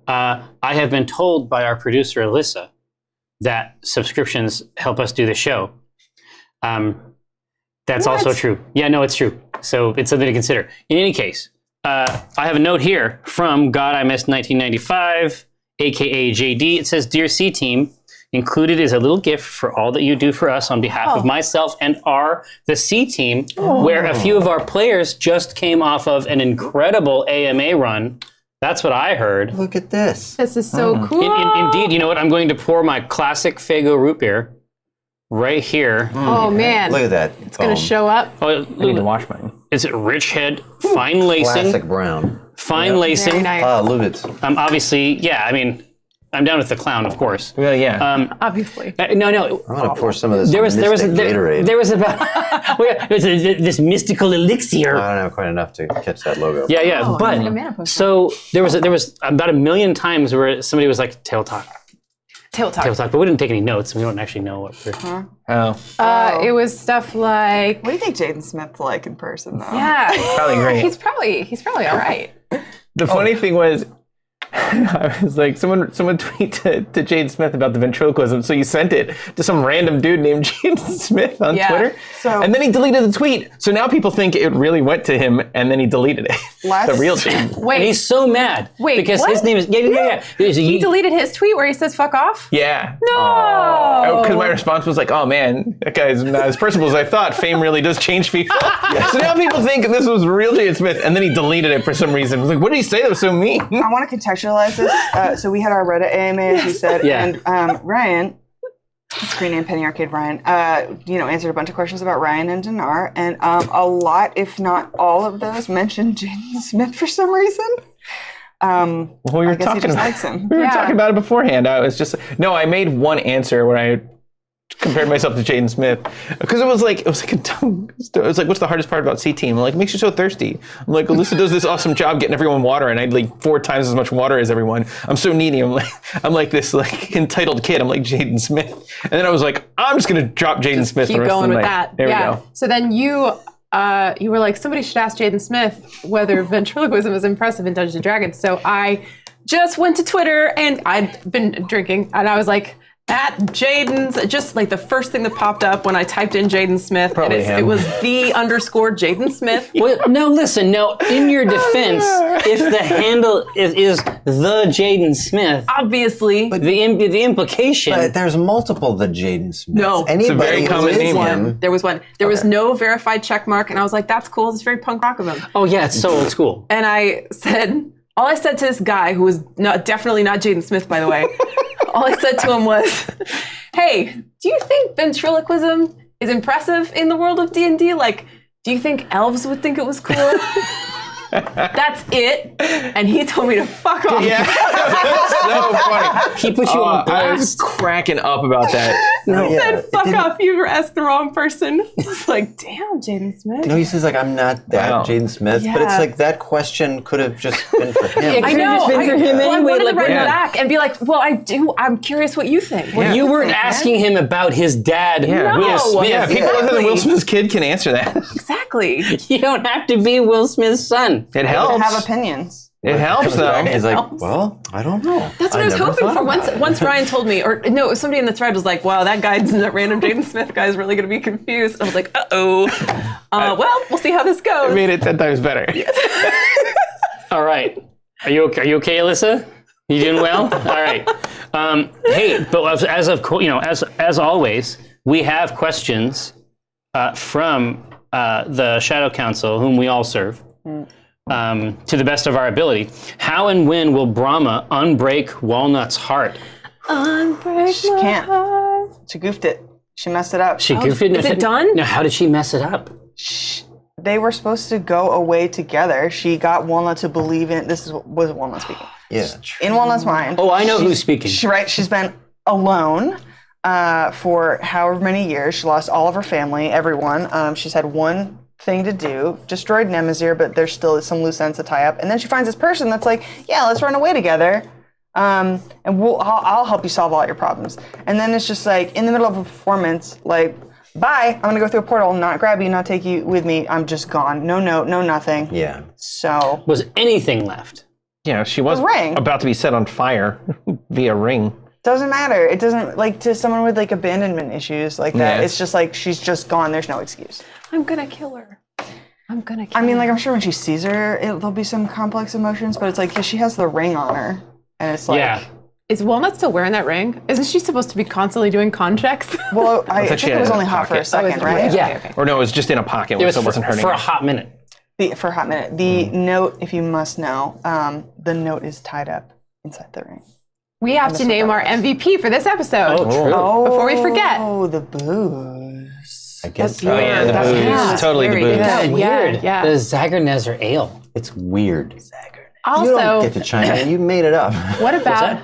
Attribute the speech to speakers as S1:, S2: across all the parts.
S1: I have been told by our producer, Alyssa, that subscriptions help us do the show. That's also true. Yeah, no, it's true. So it's something to consider. In any case, I have a note here from God I Missed 1995, aka JD. It says, "Dear C Team, included is a little gift for all that you do for us on behalf of myself and the C Team, where a few of our players just came off of an incredible AMA run." That's what I heard.
S2: Look at this.
S3: This is so cool.
S1: Indeed, you know what? I'm going to pour my classic Faygo root beer right here.
S3: Oh, man.
S2: Look at that.
S3: It's going to show up.
S1: Oh,
S4: I need to wash mine.
S1: is it rich head, fine lacing?
S2: Classic brown.
S1: Fine lacing.
S3: Very nice.
S2: Ah, look at it.
S1: Obviously, yeah, I mean, I'm down with the clown, of course.
S4: Well, yeah.
S3: Obviously.
S1: No.
S2: I'm going to pour some of this
S1: There was
S2: Gatorade.
S1: there was about this mystical elixir.
S2: I don't have quite enough to catch that logo.
S1: Yeah,
S3: Oh,
S1: but
S3: it's like a mana potion.
S1: so there was about a million times where somebody was like tail talk,
S3: Tail talk.
S1: but we didn't take any notes. We don't actually know what we're.
S4: Oh,
S3: It was stuff like,
S5: What do you think Jaden Smith's like in person, though?
S3: yeah.
S4: probably great.
S3: He's probably all right.
S4: The funny thing was, I was like, someone tweet to Jaden Smith about the ventriloquism, so you sent it to some random dude named Jaden Smith on
S3: Yeah.
S4: Twitter, and then he deleted the tweet. So now people think it really went to him, and then he deleted it. The real Jaden.
S3: Wait,
S1: And he's so mad.
S3: Wait,
S1: because
S3: what?
S1: his name is yeah.
S3: he deleted his tweet where he says "fuck off"?
S4: Yeah.
S3: No.
S4: Because my response was like, oh man, that guy's not as personable as I thought. Fame really does change people. So now people think this was real Jaden Smith, and then he deleted it for some reason. I was like, what did he say that was so mean?
S5: I want to contextualize this. So we had our Reddit AMA, as you said,
S1: Yeah.
S5: and Ryan, screen name Penny Arcade Ryan, answered a bunch of questions about Ryan and Dinar, and a lot, if not all of those, mentioned Jaden Smith for some reason.
S4: Well, we were
S5: I guess he
S4: talking
S5: just
S4: about
S5: likes him.
S4: We were
S3: Yeah.
S4: talking about it beforehand. I was just I made one answer where I compared myself to Jaden Smith because it was like a dumb. It was like, what's the hardest part about C Team? I'm like, it makes you so thirsty. I'm like, Alyssa does this awesome job getting everyone water, and I'd like 4 times as much water as everyone. I'm so needy. I'm like this like entitled kid. I'm like Jaden Smith, and then I was like, I'm just gonna drop Jaden Smith.
S3: Keep
S4: the rest
S3: going
S4: of the
S3: with
S4: night.
S3: that.
S4: There
S3: yeah.
S4: we go.
S3: So then you were like, somebody should ask Jaden Smith whether ventriloquism is impressive in Dungeons and Dragons. So I just went to Twitter, and I'd been drinking, and I was like, at Jaden's, just like the first thing that popped up when I typed in Jaden Smith,
S4: Probably
S3: and
S4: him.
S3: it was the _ Jaden Smith.
S1: Well, no, listen. No, in your defense, if the handle is the Jaden Smith,
S3: Obviously.
S1: the implication.
S2: But there's multiple the Jaden Smiths.
S3: No.
S2: Anybody
S4: It's a very
S2: who
S4: common
S2: is
S4: name.
S2: him,
S3: There was one. There was no verified check mark, and I was like, that's cool. It's very punk rock of him.
S1: Oh yeah, it's so old school.
S3: And all I said to this guy, who was definitely not Jaden Smith, by the way, all I said to him was, hey, do you think ventriloquism is impressive in the world of D&D? Like, do you think elves would think it was cool? That's it. And he told me to fuck off.
S4: Yeah, so funny.
S1: He put you on
S4: I was
S1: blast.
S4: cracking up about that.
S3: He said,
S2: it
S3: fuck
S2: didn't-
S3: off, you asked the wrong person. I was like, damn, Jaden Smith.
S2: No, he says like, I'm not that
S4: Wow.
S2: Jaden Smith, but it's
S3: Yeah.
S2: like that question could have just been for him.
S3: I
S1: could've
S3: know.
S1: just been for him
S3: I
S1: anyway,
S3: wanted
S1: like,
S3: to write
S4: yeah.
S3: back and be like, well, I'm curious what you think. What do
S1: You
S3: you
S1: weren't
S3: think, man?
S1: asking him about his dad,
S4: Yeah.
S1: Will
S3: No.
S1: Smith.
S4: Yeah, people other than
S3: Exactly.
S4: Will Smith's kid can answer that.
S3: Exactly.
S1: You don't have to be Will Smith's son.
S4: It
S5: Have
S4: helps.
S5: opinions.
S4: It helps though.
S2: He's like, well, I don't know.
S3: That's what I was
S2: never
S3: hoping
S2: thought
S3: for.
S2: about it.
S3: Once Ryan told me, or no, it was somebody in the thread was like, wow, that random Jaden Smith guy is really going to be confused. I was like, uh-oh. Well, we'll see how this
S4: I
S3: goes.
S4: made it 10 times better.
S1: All right. Are you okay, Alyssa? You doing well? All right. Hey, but as always, we have questions from the Shadow Council, whom we all serve, to the best of our ability. How and when will Brahma unbreak Walnut's heart?
S3: Unbreak
S5: She can't. She goofed it. She messed it up.
S1: She goofed it.
S3: is it done?
S1: No, how did she mess it up?
S5: They were supposed to go away together. She got Walnut to believe in. Was Walnut speaking?
S2: Yeah.
S5: In Walnut's mind.
S1: Oh, I know who's speaking.
S5: She's been alone for however many years. She lost all of her family, everyone. She's had one thing to do, destroyed Nemazir, but there's still some loose ends to tie up. And then she finds this person that's like, yeah, let's run away together. And I'll help you solve all your problems. And then it's just like in the middle of a performance, like, bye, I'm gonna go through a portal, not grab you, not take you with me. I'm just gone. No note, no nothing.
S2: Yeah.
S5: So
S1: Was anything left?
S4: Yeah, she was
S5: ring.
S4: about to be set on fire via ring.
S5: Doesn't matter. It doesn't, like, to someone with, like, abandonment issues like that,
S4: Yeah.
S5: it's just like, she's just gone. There's no excuse.
S3: I'm gonna kill her. I'm gonna kill
S5: I mean,
S3: her.
S5: like, I'm sure when she sees her, there'll be some complex emotions, but it's like, yeah, she has the ring on her. And it's like,
S1: Yeah.
S3: Is Walnut still wearing that ring? Isn't she supposed to be constantly doing con checks?
S5: well, I think
S4: she
S5: it
S4: had
S5: was
S4: it in
S5: only
S4: a
S5: hot for a
S4: pocket.
S5: second, right?
S1: Yeah.
S3: Okay.
S4: Or no, it was just in a pocket,
S1: It was
S4: so it wasn't hurting
S1: for
S4: her.
S1: a hot minute.
S5: For a hot minute. The note, if you must know, the note is tied up inside the ring.
S3: We have to name our MVP for this episode.
S1: Oh, true.
S3: Before we forget.
S5: Oh, the booze.
S2: I guess
S4: Oh yeah, the
S3: That's-
S4: booze.
S3: yeah,
S4: Totally the
S3: very
S4: booze.
S3: good.
S1: Yeah, weird.
S3: Yeah.
S1: The Zagerneser ale.
S2: it's weird. You
S3: Also,
S2: don't get to chime in. You made it up.
S3: what about
S2: I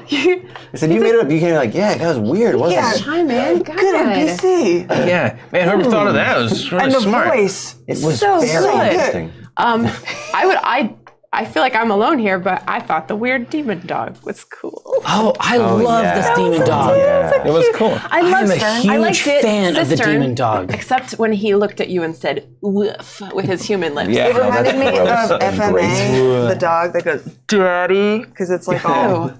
S2: said you made it up. You came like, yeah, that was weird, wasn't it?
S3: chime in? God.
S5: Good NPC.
S4: Yeah, man, whoever thought of that? It was really
S5: And the
S4: smart.
S5: voice.
S2: It was
S3: So
S2: very
S3: good.
S2: interesting.
S3: I feel like I'm alone here, but I thought the weird demon dog was cool.
S1: Oh, I love
S2: yeah.
S1: this
S2: That
S1: demon dog.
S2: Yeah.
S4: It was cool.
S3: I
S1: am
S3: loved
S1: a
S3: I liked
S1: huge
S3: it,
S1: fan of the
S3: Cistern,
S1: demon dog.
S3: except when he looked at you and said "woof" with his human lips.
S4: Yeah.
S5: It reminded me
S2: gross
S5: of
S2: and
S5: FMA, the dog that goes, Daddy, because it's like all,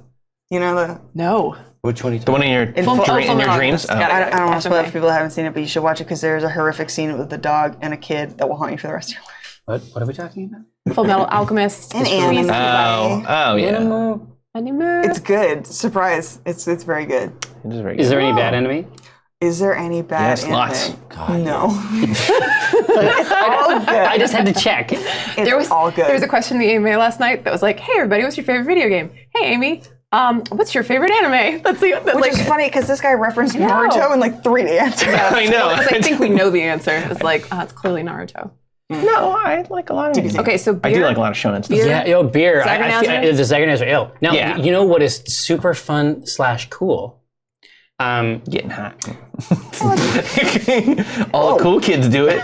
S5: you know, the.
S3: No.
S2: Which one are you
S4: The
S2: talking
S4: one in your,
S5: Full
S4: in your dreams? Oh.
S3: Got it.
S5: I don't want to spoil it
S3: FMA.
S5: for people that haven't seen it, but you should watch it because there's a horrific scene with the dog and a kid that will haunt you for the rest of your life.
S1: What are we talking about?
S3: Full Metal Alchemist.
S5: An
S3: Freeze
S5: anime.
S4: Oh, yeah.
S3: Anime.
S5: It's good. Surprise. It's very good.
S4: It is very
S1: Is
S4: good.
S1: there any bad enemy?
S5: Is there any bad
S4: Yes,
S5: anime?
S4: lots.
S5: No. It's all good.
S1: I just had to check.
S5: It's all good.
S3: There was a question in the AMA last night that was like, "Hey everybody, what's your favorite video game? Hey Amy, what's your favorite anime?" That's the
S5: Which
S3: like.
S5: is funny because this guy referenced
S3: know.
S5: Naruto in like 3 answers.
S4: I know.
S3: Because I think we know the answer. It's like, it's clearly Naruto.
S4: No, I like a lot of it.
S3: Okay, so beer.
S4: I do like a lot of shonen stuff.
S1: Yeah, yo, beer.
S3: Zagerneser?
S1: The Zagerneser ale. Now,
S4: Yeah.
S1: you know what is super fun / cool?
S4: Getting hot. All the cool kids do it.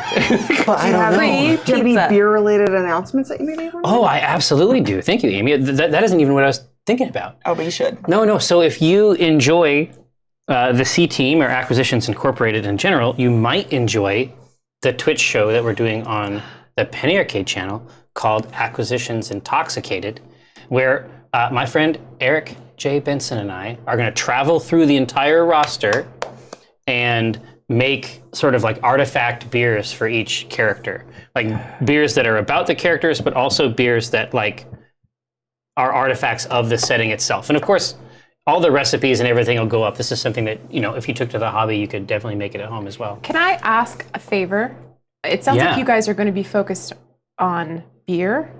S2: But I don't know.
S3: Free
S5: Do you have any
S3: pizza.
S5: beer-related announcements that you maybe want?
S1: Oh, I absolutely do. Thank you, Amy. That isn't even what I was thinking about.
S5: Oh, but you should.
S1: No. So if you enjoy the C Team or Acquisitions Incorporated in general, you might enjoy the Twitch show that we're doing on the Penny Arcade channel called Acquisitions Intoxicated, where my friend Eric J. Benson and I are going to travel through the entire roster and make sort of like artifact beers for each character. Like beers that are about the characters, but also beers that like are artifacts of the setting itself. And of course, all the recipes and everything will go up. This is something that, you know, if you took to the hobby, you could definitely make it at home as well.
S3: Can I ask a favor? It sounds
S1: Yeah.
S3: like you guys are going to be focused on beer.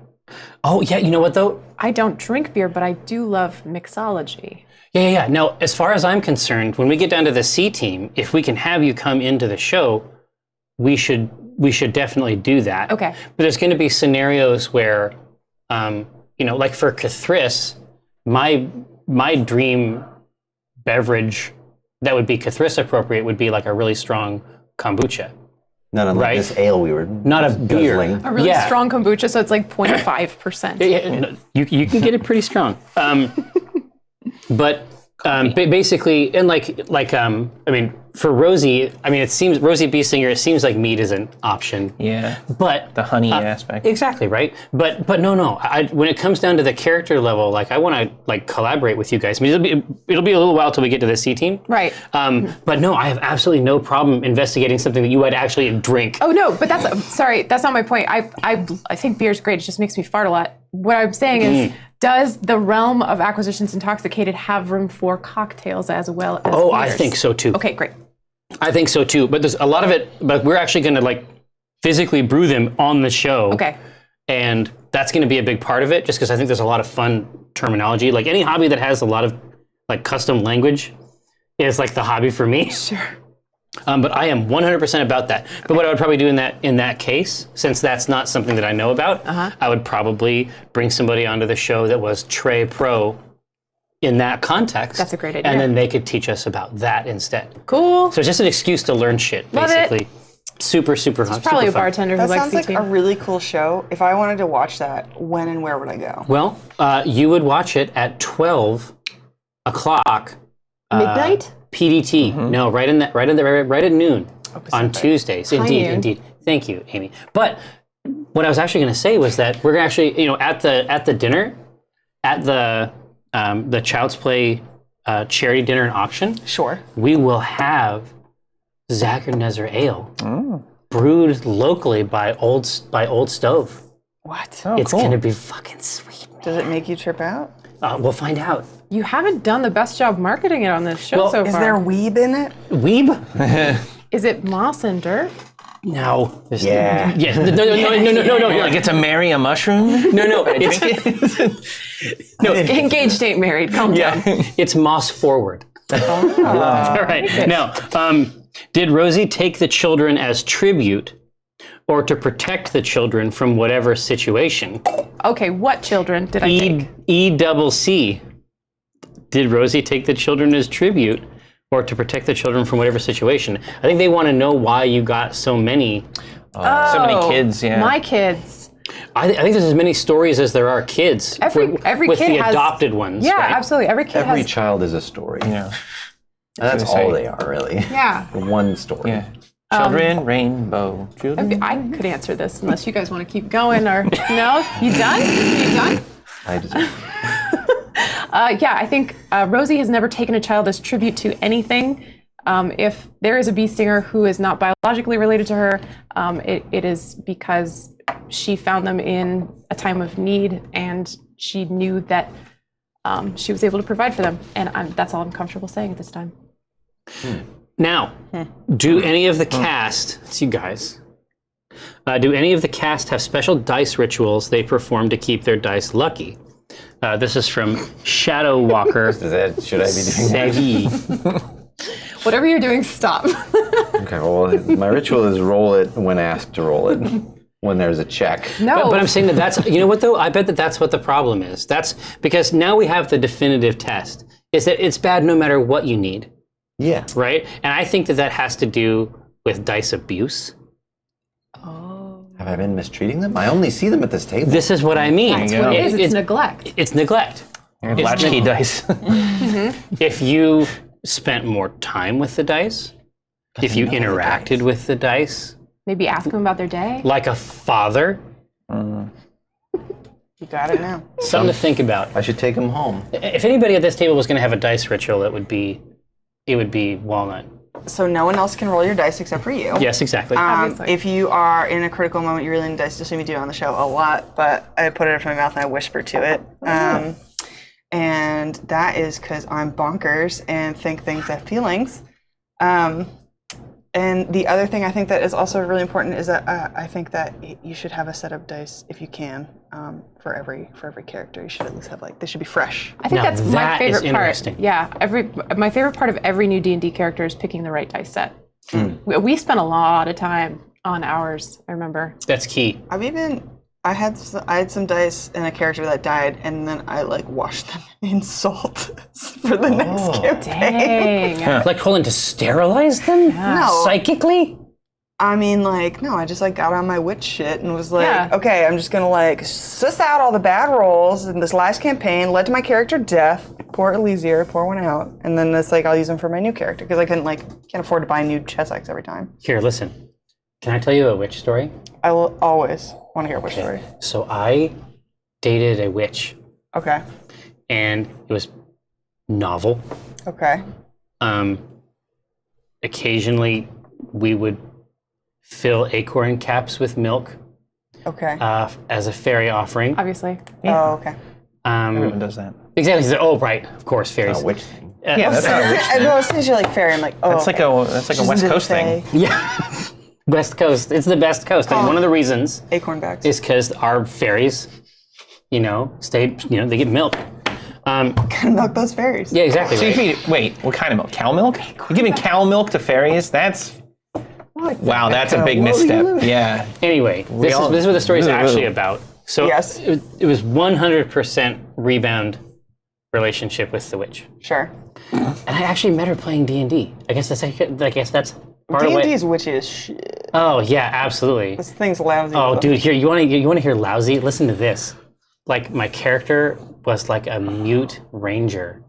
S1: Oh, yeah, you know what though?
S3: I don't drink beer, but I do love mixology.
S1: Yeah. Now, as far as I'm concerned, when we get down to the C Team, if we can have you come into the show, we should definitely do that.
S3: Okay.
S1: But there's going to be scenarios where, you know, like for Cathris, my dream beverage that would be Cathris appropriate would be like a really strong kombucha.
S2: Not unlike
S1: Right.
S2: this ale we were
S1: Not a beer.
S2: guzzling.
S3: A really
S1: Yeah.
S3: strong kombucha, so it's like 0.5%.
S1: Yeah, no, you can get it pretty strong. But basically, and I mean, for Rosie, I mean, it seems Rosie B. Singer. It seems like meat is an option.
S4: Yeah.
S1: But
S4: The honey aspect.
S1: exactly right. But no. When it comes down to the character level, like I want to like collaborate with you guys. I mean, it'll be a little while till we get to the C Team.
S3: Right.
S1: But no, I have absolutely no problem investigating something that you would actually drink.
S3: Oh no, but that's not my point. I think beer's great. It just makes me fart a lot. What I'm saying is, does the realm of Acquisitions Intoxicated have room for cocktails as well as
S1: Oh, I
S3: beers?
S1: think so too.
S3: Okay, great.
S1: I think so too. But there's a lot of it. But we're actually going to like physically brew them on the show.
S3: Okay.
S1: And that's going to be a big part of it, just because I think there's a lot of fun terminology. Like any hobby that has a lot of like custom language is like the hobby for me.
S3: Sure.
S1: But I am 100% about that. But what I would probably do in that case, since that's not something that I know about, I would probably bring somebody onto the show that was Trey Pro in that context.
S3: That's a great idea.
S1: And then they could teach us about that instead.
S3: Cool.
S1: So it's just an excuse to learn shit,
S3: Love it.
S1: basically. Super fun.
S3: Probably
S1: super
S3: a
S1: fun.
S3: bartender who
S5: That
S3: likes
S5: sounds like
S3: CT.
S5: a really cool show. If I wanted to watch that, when and where would I go?
S1: Well, you would watch it at 12 o'clock.
S3: Midnight?
S1: PDT. No, right at noon on Tuesdays.
S3: noon.
S1: Indeed. Thank you, Amy. But what I was actually going to say was that we're actually, you know, at the dinner, at the Child's Play charity dinner and auction,
S5: Sure.
S1: we will have Zacherneser Ale brewed locally by Old Stove.
S5: What?
S1: It's
S4: cool.
S1: gonna be fucking sweet.
S5: Does it make you trip out?
S1: We'll find out.
S3: You haven't done the best job marketing it on this show
S1: Well,
S3: so
S5: Is
S3: far.
S5: there weeb in it?
S1: Weeb?
S3: Is it moss and dirt?
S1: No. There's-
S2: Yeah.
S1: Yeah. No.
S4: Like get to marry a mushroom?
S1: No. It's
S3: Engaged ain't married. Calm down.
S1: it's moss forward. All right. Now, did Rosie take the children as tribute, or to protect the children from whatever situation?
S3: Okay, what children did I take?
S1: ECC. Did Rosie take the children as tribute, or to protect the children from whatever situation? I think they want to know why you got so many.
S4: So many kids, yeah.
S3: My kids.
S1: I think there's as many stories as there are kids.
S3: Every
S1: with
S3: kid
S1: the
S3: has
S1: adopted ones.
S3: Yeah,
S1: right?
S3: absolutely. Every kid
S2: Every
S3: has.
S2: child is a story.
S4: Yeah.
S2: And that's
S4: That's what I
S2: all
S4: say.
S2: they are, really.
S3: Yeah.
S2: One story.
S4: Yeah. Children, rainbow, children.
S3: I could answer this unless you guys want to keep going or no? You done? You done?
S2: I deserve it.
S3: Yeah, I think Rosie has never taken a child as tribute to anything. If there is a bee stinger who is not biologically related to her, it is because she found them in a time of need and she knew that she was able to provide for them. And that's all I'm comfortable saying at this time.
S1: Now, do any of the cast, it's you guys, do any of the cast have special dice rituals they perform to keep their dice lucky? This is from Shadow Walker.
S2: Should I be doing that?
S1: Sevi.
S3: Whatever you're doing, stop.
S2: Okay, well, my ritual is roll it when asked to roll it. When there's a check.
S3: No.
S1: But I'm saying that's, you know what though? I bet that's what the problem is. That's because now we have the definitive test, is that it's bad no matter what you need,
S2: Yeah.
S1: right? And I think that has to do with dice abuse.
S2: Have I been mistreating them? I only see them at this table.
S1: This is what I mean.
S3: That's what it is. It's neglect.
S1: It's neglect.
S4: Latchkey dice.
S1: If you spent more time with the dice, if you interacted with the dice,
S3: Maybe ask them about their day.
S1: like a father,
S5: You got it now.
S1: something to think about.
S2: I should take them home.
S1: If anybody at this table was going to have a dice ritual, it would be Walnut.
S5: So no one else can roll your dice except for you.
S1: Yes, exactly.
S3: Obviously.
S5: If you are in a critical moment, you really need dice. Just see me do it on the show a lot, but I put it in my mouth and I whisper to it. And that is because I'm bonkers and think things have feelings. And the other thing I think that is also really important is that I think that you should have a set of dice if you can for every character. You should at least have they should be fresh.
S3: I think
S1: Now
S3: that's my
S1: that is
S3: favorite part.
S1: interesting.
S3: Yeah, my favorite part of every new D&D character is picking the right dice set. We spent a lot of time on ours, I remember.
S1: That's key.
S5: I had some dice and a character that died, and then I washed them in salt for the next campaign.
S3: Dang.
S1: Like Colin to sterilize them?
S5: No.
S1: Psychically?
S5: I mean, no, I just got on my witch shit and was
S3: Yeah.
S5: okay, I'm just gonna suss out all the bad rolls in this last campaign, led to my character death. Poor Elysier, pour one out, and then it's I'll use them for my new character because I can't afford to buy new Chessex every time.
S1: Here, listen. Can I tell you a witch story?
S5: I will always want to hear a witch story.
S1: So I dated a witch,
S5: Okay.
S1: and it was novel.
S5: Okay.
S1: Occasionally, we would fill acorn caps with milk
S5: Okay.
S1: as a fairy offering.
S3: Obviously.
S5: Oh, okay.
S4: Everyone does that.
S1: Exactly. So, oh, right. Of course, fairies.
S2: A witch thing.
S4: Yeah, that's not a witch.
S5: I know as soon as you're fairy, I'm oh.
S4: That's like a West Coast thing.
S1: Yeah. West Coast. It's the best coast. And one of the reasons
S5: Acorn bags.
S1: is because our fairies, they get milk.
S5: Milk those fairies.
S1: Yeah, exactly.
S4: So you
S1: Right.
S4: feed, wait, what kind of milk? Cow milk? You're giving cow milk to fairies? That's wow, that's a big misstep. Yeah.
S1: Anyway, this is what the story is actually about. So
S5: Yes.
S1: it was 100% rebound relationship with the witch,
S5: Sure.
S1: and I actually met her playing D&D. I guess that's part of it.
S5: D&D's witches shit.
S1: Oh yeah, absolutely.
S5: This thing's lousy.
S1: Oh, dude, here you want to hear lousy? Listen to this. My character was like a mute ranger,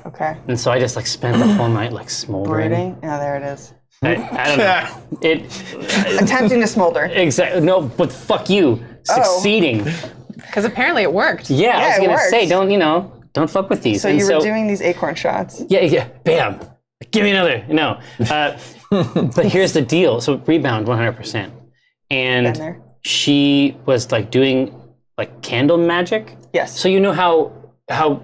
S5: Okay.
S1: and so I just spent the whole night smoldering.
S5: Brooding. Yeah, there it is.
S1: I don't know. It
S5: Attempting to smolder.
S1: exactly no, but fuck you, succeeding.
S3: Because apparently it worked.
S1: Yeah, I was
S5: it
S1: gonna
S5: works.
S1: say, don't fuck with these.
S5: So
S1: And
S5: you were doing these acorn shots.
S1: Yeah, bam. Give me another. No. But here's the deal. So rebound 100%.
S5: Been
S1: And
S5: there.
S1: she was like doing like candle magic.
S5: Yes.
S1: So you know how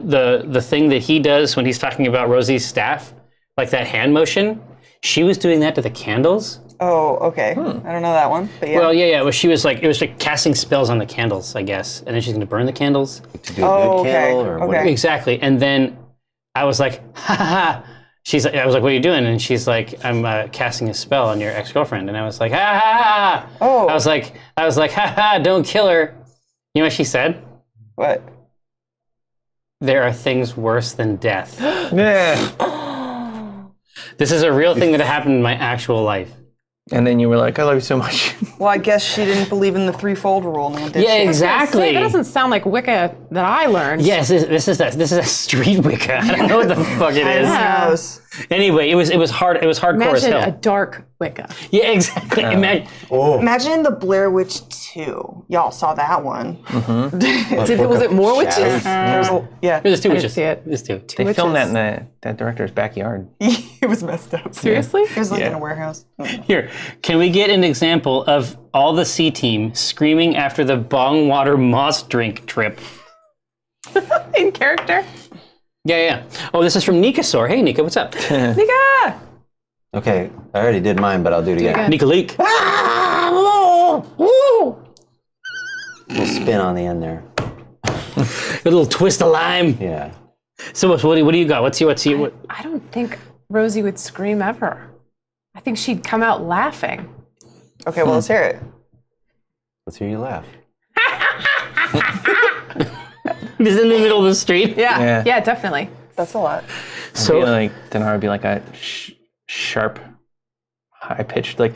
S1: the thing that he does when he's talking about Rosie's staff, like that hand motion, she was doing that to the candles.
S5: Oh, okay. I don't know that one, but yeah.
S1: Well, yeah. Well, it was like casting spells on the candles, I guess, and then she's gonna burn the candles.
S2: To do a
S5: Oh,
S2: good
S5: okay,
S2: kill or what?
S5: okay.
S1: Exactly. And then I was like, ha ha ha. I was like, what are you doing? And she's like, I'm casting a spell on your ex-girlfriend. And I was like, ha ha ha.
S5: Oh.
S1: I was like, ha ha, don't kill her. You know what she said?
S5: What?
S1: There are things worse than death.
S4: Yeah.
S1: This is a real thing that happened in my actual life.
S4: And then you were like, I love you so much.
S5: Well, I guess she didn't believe in the threefold rule, now did
S1: Yeah,
S5: she?
S1: exactly.
S3: That doesn't sound like Wicca that I learned.
S1: Yes, this is a street Wicca. I don't know what the fuck it is.
S3: Yeah.
S5: Knows.
S1: Anyway, it was hard. It was hardcore as
S3: Imagine
S1: hell.
S3: a dark Wicca.
S1: Yeah, exactly. Imagine.
S5: Imagine the Blair Witch 2. Y'all saw that one.
S3: Was it more witches?
S5: There's yeah.
S1: There's two
S3: I didn't
S1: witches.
S3: see it.
S1: There's two.
S4: They filmed that
S3: Witches.
S4: in that director's backyard.
S5: It was messed up.
S3: Seriously?
S5: It was like
S4: Yeah.
S5: in a warehouse.
S1: Here, can we get an example of all the C team screaming after the bong water moss drink trip?
S3: In character?
S1: Yeah. Oh, this is from Nikasaur. Hey, Nika, what's up?
S3: Nika!
S2: Okay, I already did mine, but I'll do it again.
S3: again.
S1: Nika Leak.
S2: Little spin on the end there.
S1: A little twist of lime.
S2: Yeah.
S1: So what do you got? What's your what?
S3: I don't think Rosie would scream ever. I think she'd come out laughing.
S5: Okay, well, let's hear it.
S2: Let's hear you laugh.
S1: Is in the middle of the street.
S3: Yeah. Yeah, definitely.
S5: That's a lot.
S1: So
S4: Like Denara would be like a sharp, high pitched like.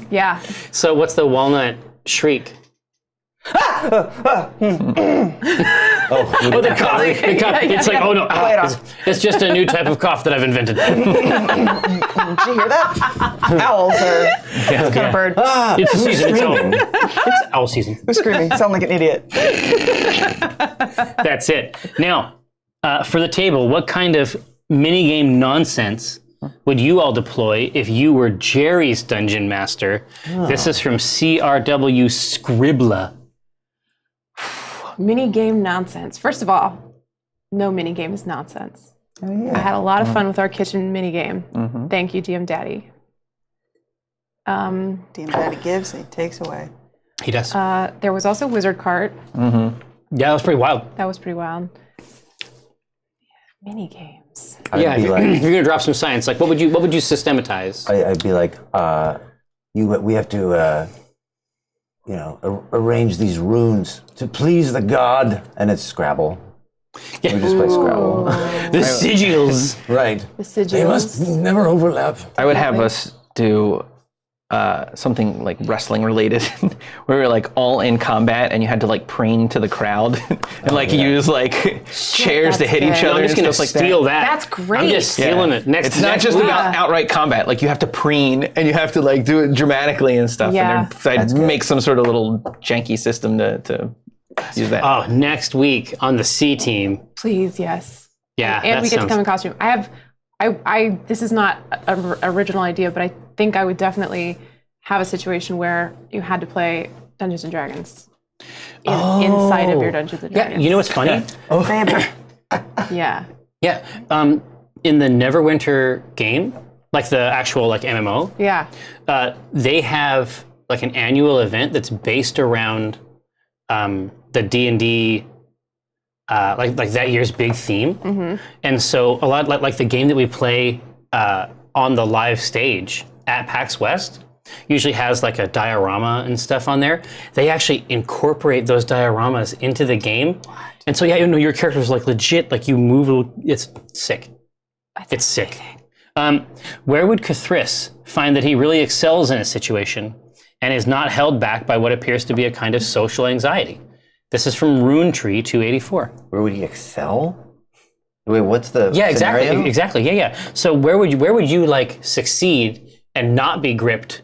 S3: Yeah.
S1: so what's the walnut shriek?
S2: Oh,
S1: Oh, the cough. The cough. It's like, oh no,
S5: Play it
S1: it's just a new type of cough that I've invented.
S5: Did you hear that? Owls are kind of bird.
S1: It's the season. It's owl season.
S5: Who's screaming? Sound like an idiot.
S1: That's it. Now, for the table, what kind of minigame nonsense would you all deploy if you were Jerry's dungeon master? This is from CRW Scribbler.
S3: Mini game nonsense. First of all, no mini game is nonsense. I had a lot of fun with our kitchen mini game. Thank you, DM Daddy.
S5: Damn Daddy gives, he takes away.
S1: He does.
S3: There was also Wizard Cart.
S1: Yeah, that was pretty wild.
S3: That was pretty wild. Mini games.
S2: I'd
S1: Yeah,
S2: be
S1: if
S2: like,
S1: you're gonna drop some science, like what would you systematize?
S2: I'd be like, we have to, arrange these runes to please the god, and it's Scrabble.
S1: Yeah.
S2: We just play Scrabble.
S1: The sigils.
S2: Right.
S3: The sigils.
S2: They must never overlap.
S4: I would have us do something like wrestling related, where we were like all in combat, and you had to like preen to the crowd and like use like chairs to
S3: that's
S4: hit
S3: good.
S4: each
S3: No,
S4: other
S1: I'm just
S4: and
S1: gonna
S4: stuff like
S1: steal that.
S3: That's great.
S1: I'm just stealing it. Next,
S4: It's not
S1: next
S4: just
S1: week.
S4: about outright combat. Like you have to preen and you have to like do it dramatically and stuff.
S3: Yeah.
S4: And then I'd make some sort of little janky system to use that.
S1: Oh, next week on the C team.
S3: Please, yes.
S1: Yeah,
S3: And
S1: that
S3: we get to
S1: sounds-
S3: come in costume. This is not an original idea, but I think I would definitely have a situation where you had to play Dungeons and Dragons inside of your Dungeons and
S1: Yeah,
S3: Dragons.
S1: you know what's funny?
S3: Yeah.
S1: Yeah, in the Neverwinter game, like the actual like MMO,
S3: Yeah.
S1: they have like an annual event that's based around the D&D like that year's big theme. And so a lot like the game that we play on the live stage at PAX West usually has like a diorama and stuff on there. They actually incorporate those dioramas into the game. And so yeah, your character's like legit, like you move, it's sick. It's sick. Where would Cthulhu find that he really excels in a situation and is not held back by what appears to be a kind of social anxiety? This is from Runetree 284.
S2: Where would he excel? Wait, what's the
S1: Yeah,
S2: scenario?
S1: exactly. Yeah. So where would you like succeed and not be gripped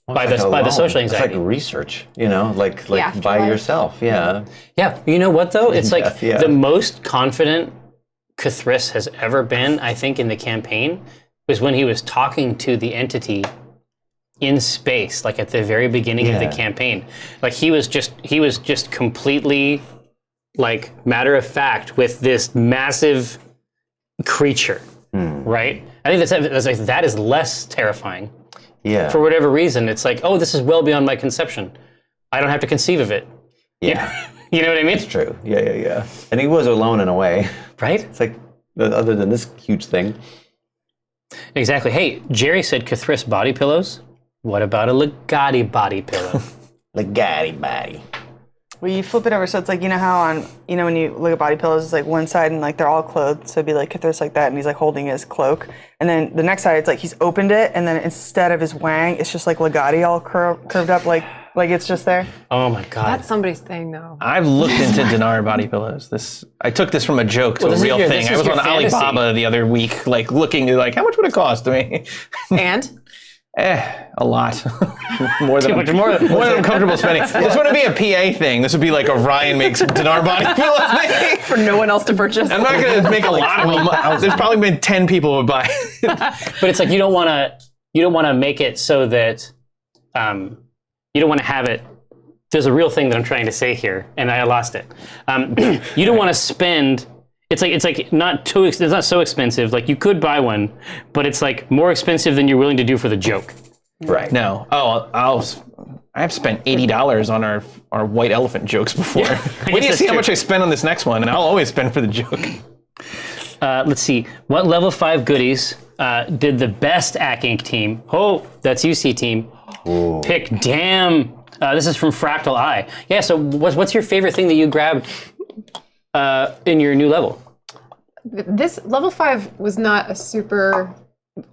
S1: by the social
S2: It's
S1: anxiety.
S2: like research, you know, like by
S3: afterlife.
S2: yourself. Yeah.
S1: Yeah, you know what though? It's like
S2: Death, yeah.
S1: the most confident Cthulhu has ever been, I think, in the campaign was when he was talking to the entity in space, like at the very beginning of the
S2: Yeah.
S1: campaign. Like he was just completely like matter of fact with this massive creature, right? I think that is less terrifying.
S2: Yeah.
S1: For whatever reason, it's like, oh, this is well beyond my conception. I don't have to conceive of it.
S2: yeah.
S1: You know what I mean?
S2: True. Yeah. And he was alone in a way.
S1: Right?
S2: It's like, other than this huge thing.
S1: Exactly. Hey, Jerry said Cthulhu body pillows. What about a Legati body pillow?
S2: Legati body.
S5: Well, you flip it over, so it's like, you know how when you look at body pillows, it's like one side and like they're all clothed, so it'd be like Cthulhu like that, and he's like holding his cloak, and then the next side, it's like he's opened it, and then instead of his wang, it's just like Legati all curved up, like it's just there.
S1: Oh my God.
S3: That's somebody's thing, though.
S4: I've looked into Dinar body pillows. I took this from a joke to
S1: Well,
S4: a
S1: this is
S4: real
S1: your-
S4: thing.
S1: this
S4: I
S1: is
S4: was
S1: your
S4: on
S1: fantasy.
S4: Alibaba the other week, like looking at like how much would it cost to me?
S3: And
S4: A lot. more than
S1: much more.
S4: more than I'm comfortable spending. This wouldn't be a PA thing. This would be like a Ryan makes Dinar body pillow thing.
S3: for no one else to purchase.
S4: I'm not going to make a lot of them. There's probably been 10 people who would buy it.
S1: But it's like you don't want to make it so that you don't want to have it. There's a real thing that I'm trying to say here, and I lost it. You don't want to spend. It's like not too. It's not so expensive. Like you could buy one, but it's like more expensive than you're willing to do for the joke.
S2: Right.
S4: No. I've spent $80 on our white elephant jokes before. Wait till you
S1: that's
S4: see how
S1: true.
S4: much I spend on this next one, and I'll always spend for the joke.
S1: Let's see. What level 5 goodies did the best Ack Inc. team? Oh, that's UC team. Pick. Damn. This is from Fractal Eye. Yeah. So what's your favorite thing that you grabbed in your new level?
S3: This level 5 was not a super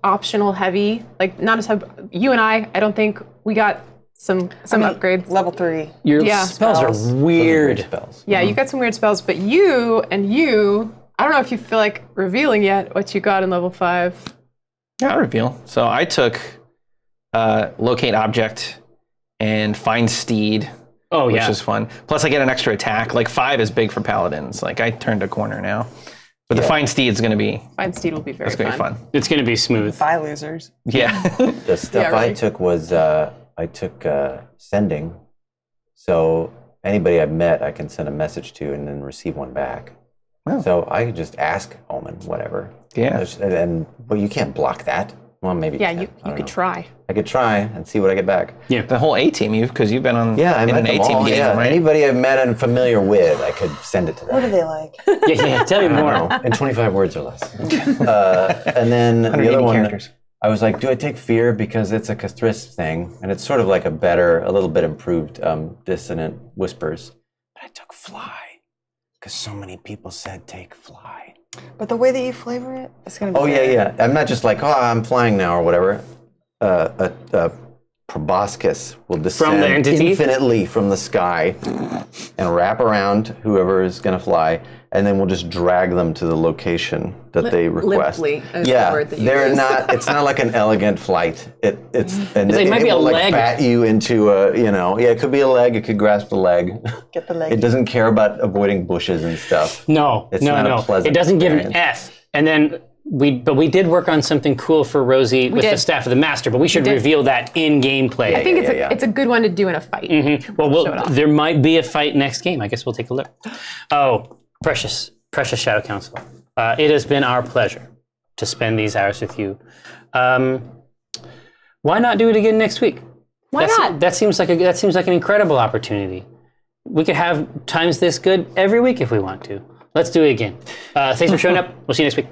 S3: optional heavy, like not as heavy. You and I don't think we got some upgrades.
S5: Level 3.
S1: Your
S3: Yeah.
S1: spells
S5: Spells.
S1: are weird.
S2: Spells.
S3: Yeah, you got some weird spells, but you, I don't know if you feel like revealing yet what you got in level 5.
S4: Yeah, I'll reveal. So I took Locate Object and Find Steed,
S1: Oh
S4: which
S1: yeah.
S4: is fun. Plus I get an extra attack. Like 5 is big for Paladins. Like I turned a corner now. But the Find Steed's going to be,
S3: Find Steed will be very
S4: it's going to be fun.
S1: It's going to be smooth.
S5: Bye, losers.
S4: Yeah.
S2: The stuff
S3: Yeah,
S2: I
S3: right.
S2: took was I took sending. So anybody I've met, I can send a message to and then receive one back.
S4: Oh.
S2: So I could just ask Omen, whatever.
S4: Yeah.
S2: But you can't block that. Well, maybe.
S3: Yeah,
S2: can.
S3: you
S2: I don't
S3: could
S2: know.
S3: try.
S2: I could try and see what I get back.
S4: The whole A team, because you've been on
S2: Yeah, I
S4: in
S2: met
S4: an
S2: them
S4: A team
S2: all.
S4: game,
S2: Yeah,
S4: right?
S2: anybody I've met and familiar with, I could send it to them.
S5: What are they like?
S1: Yeah. Tell me
S2: I don't
S1: more.
S2: know, in 25 words or less. And then the
S4: 180
S2: other one,
S4: characters.
S2: I was like, do I take fear because it's a Cthulhu thing, and it's sort of like a little bit improved dissonant whispers. But I took fly because so many people said take fly.
S5: But the way that you flavor it, it's going to be
S2: Oh yeah. I'm not just like, oh, I'm flying now or whatever. A proboscis will descend
S1: the entity?
S2: infinitely from the sky and wrap around whoever is going to fly, and then we'll just drag them to the location that they request.
S3: limply is the
S2: Yeah,
S3: word that you
S2: they're
S3: use.
S2: not. It's not like an elegant flight. It's and
S1: It's like, it might be a
S2: will like
S1: leg.
S2: bat you into a. Yeah, it could be a leg. It could grasp the leg.
S5: Get the leg.
S2: It doesn't care about avoiding bushes and stuff.
S1: No,
S2: It's not a pleasant
S1: It doesn't give an
S2: experience.
S1: F. And then we did work on something cool for Rosie with the
S3: did.
S1: staff of the master, but we should
S3: did.
S1: reveal that in gameplay.
S3: I think
S2: yeah.
S3: it's a good one to do in a fight.
S1: Well,
S3: show it off.
S1: there might be a fight next game. I guess we'll take a look. Oh, precious Shadow Council. It has been our pleasure to spend these hours with you. Why not do it again next week?
S3: Why not?
S1: That seems like an incredible opportunity. We could have times this good every week if we want to. Let's do it again. Thanks for showing up. We'll see you next week.